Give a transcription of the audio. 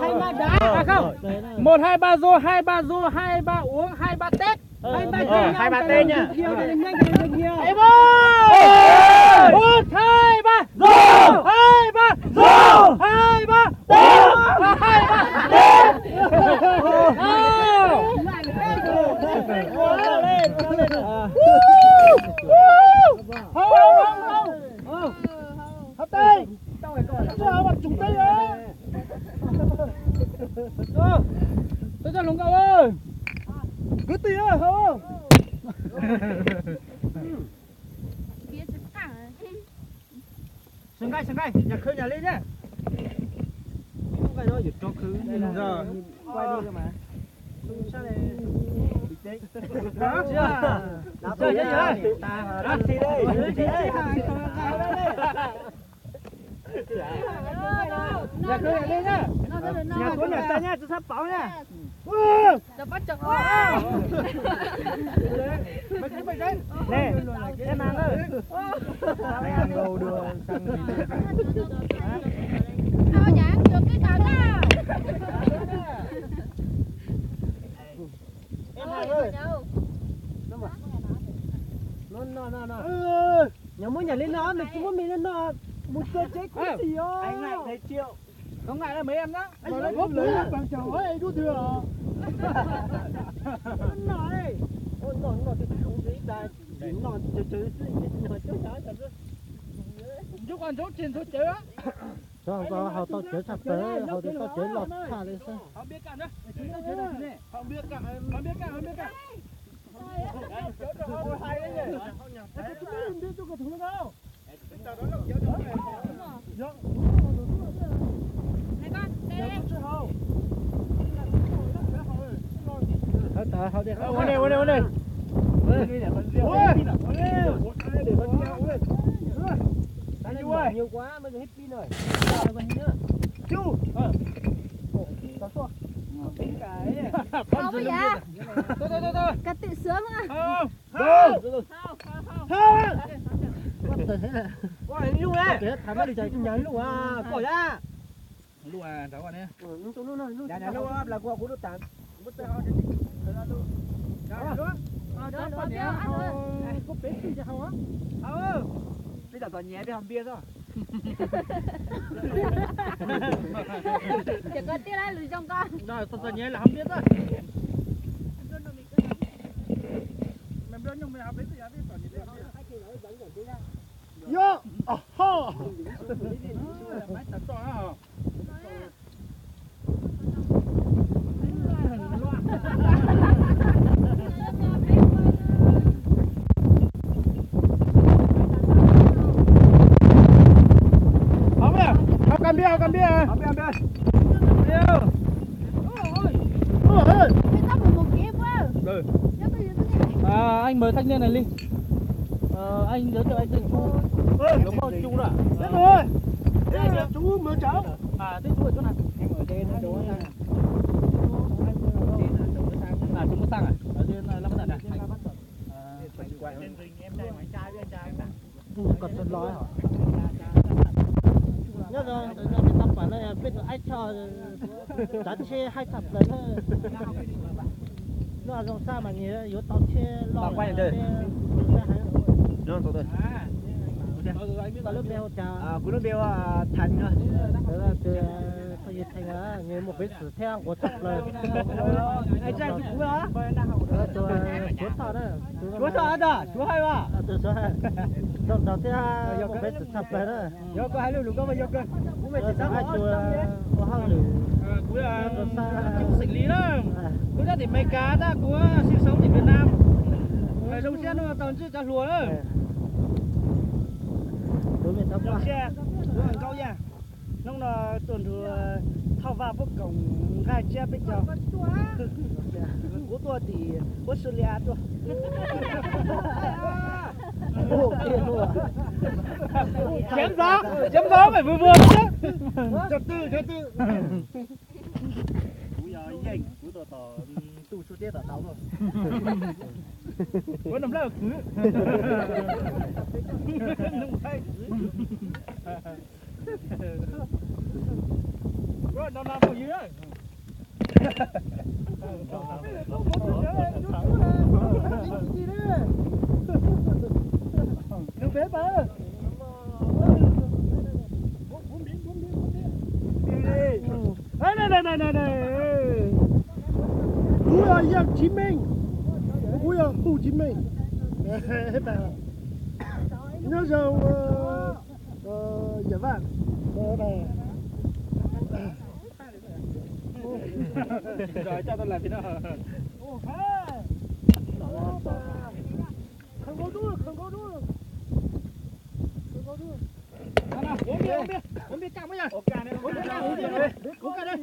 Hai ba đá. Không. 1 2 3 rô, 2 3 rô, 2 3 uống, 2 3 tết. 2 3 tên nhá. Em ơi. 1 2 3 rô. 2 3 rô. 2 3 tết. 2 3 tết. Hợp tay. Sao mà trúng tay á? Tôi cho lùng cậu ơi. Cứ tía không? Sừng gai, nhà khơi nhà lên nhá. Không phải đâu, giật cho khứ. Giờ quay đi cơ mà. Sao này? Bình tĩnh. Đó chưa? Chơi chưa? Ăn thì đây. Nhà khơi nhà lên nhá. Nhà tuấn nhà ta nhá, tôi sắp báo nhá. Đập bắt chồng. Nè, em ăn ơi. Mày ăn đồ đưa sang mình. Ao nhãn được cái nào đó. Em ăn ơi. Nó. Nhà muốn nhà lên nó, mình cũng muốn mình lên nó. Một cơ chế cũng gì ơi. Anh ngại thấy triệu. Không ngại là mấy em đó. Anh nói góp lấy bằng chồng ấy, anh đút thừa. Nói. Nó thì không dễ đại. Nó chơi nó chơi thật rồi. Giúp con chốt trên thôi chứ á. Cho có họ to chế sắp tới, họ thì to chế lọt thả lên sao? Không biết cả nữa. Không biết cả. Này con, đây. Họ đi. Ôi này. Nhiều quá mới hết pin rồi. Chú. Không bây giờ. Tôi. Cả tự sướng à. Gọi đi luôn đấy. Thả mắt đi chạy nhảy luôn à, cỏ ra. Lu à, cháu con nè. Nhà luôn là qua của đốt tàn. Bây giờ còn nhé đi hầm bia rồi. Chỉ có tiếc là lùi trong con. Rồi, tôi nhé là không biết rồi. Mình đưa nhung mình học đến giờ biết còn gì đây. Yo. Ho. Máy tập to hả? Cầm bia. Cái tóc một kia quá. Ừ. Anh mời thanh niên này đi. Anh giới thiệu anh tên Chu. Đúng không? Chu đó. Biết rồi. Đây chú mời cháu. À, tên Chu ở chỗ nào? Em ở trên nó chỗ này. Chúng có sang à? Ở trên Lâm Văn Thuận à? Còn chân lói hả? Nhớ rồi, tập bản này biết ai cho đánh xe 2 cặp lần thôi. Nó làm sao mà nhớ yếu tao xe lo. Quay đây. Nó tốt rồi. Có lúc đeo trà. Của nó đeo thành rồi. Đó là từ thời thành á, người một vết sử theo của tập lời. Anh trai chú đó. Từ chúa thọ đó. Chúa thọ đó, chúa hay quá. Từ số 2. Đầu tiên một vết sử tập lời đó. Vô có hai lưu lục có bao nhiêu cơ? Cũng phải chỉ hai chùa có hai lửa. Cuối là chịu xử lý đó. Cuối ra thì mấy cá ta của sinh sống ở Việt Nam. Ở trong xe nó tàu chưa trả lúa đó. Đối với tao Trong xe, nó còn câu nha. Nó là tuần thừa thao va vô cổng gai che bây giờ. Của tôi thì Australia tôi. Chém gió phải vừa chứ. Trật tự. Bây giờ nhanh, của tôi tỏ tu số tiết ở tao rồi. Có nằm là cứ. nó bao nhiêu đấy Được bé bà. Này. Núi ở Yên Chí Minh. Núi ở Hồ Chí Minh. Hết bà. Nhớ rằng Nhật Bản. rồi cho tôi làm thế nào Không có đuôi. uống bia cam với nhá. Uống cam đây.